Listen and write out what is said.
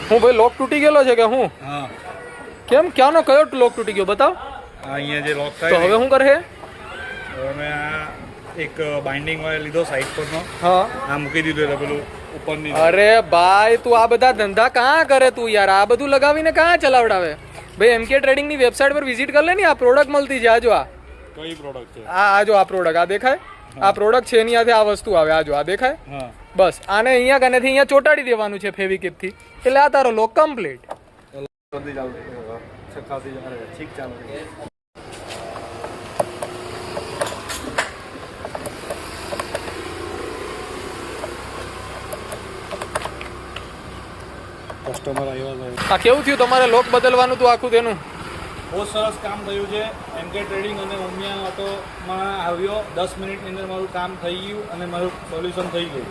હું ભાઈ લોક તૂટી ગયેલો છે કે હું? હા. કેમ? ક્યાંનો કયો લોક તૂટી ગયો બતાવ? અહીંયા જે લોક તો થાય હવે શું કરે? હવે મેં આ એક બાઇન્ડિંગ વાળો લીધો સાઈડ પરનો. હા. આ મૂકી દીધું એટલે પેલું ઉપરની. અરે ભાઈ તું આ બધા ધંધા કાં કરે તું યાર? આ બધું લગાવીને કાં ચલાવડાવે? ભાઈ એમકે ટ્રેડિંગ ની વેબસાઇટ પર વિઝિટ કરી લે ને. આ પ્રોડક્ટ મળતી છે. આ જો આ કઈ પ્રોડક્ટ છે? આ જો આ પ્રોડક્ટ આ દેખાય? આ પ્રોડક્ટ છે એની સાથે આ વસ્તુ આવે. આ જો આ દેખાય? હા. બસ આને અહીંયા કનેથી અહીંયા ચોટાડી દેવાનું છે ફેવિકિક થી. એટલે આ તારો લોક કમ્પ્લીટ. કસ્ટમર આવ્યા છે. આ કેવું થયું તમારે લોક બદલવાનું હતું આખું તેનું? બહુ સરસ કામ થયું છે. એમકે ટ્રેડિંગ અને ઉમિયા ઓટોમાં આવ્યો 10 મિનિટની અંદર મારું કામ થઈ ગયું અને મારું સોલ્યુશન થઈ ગયું.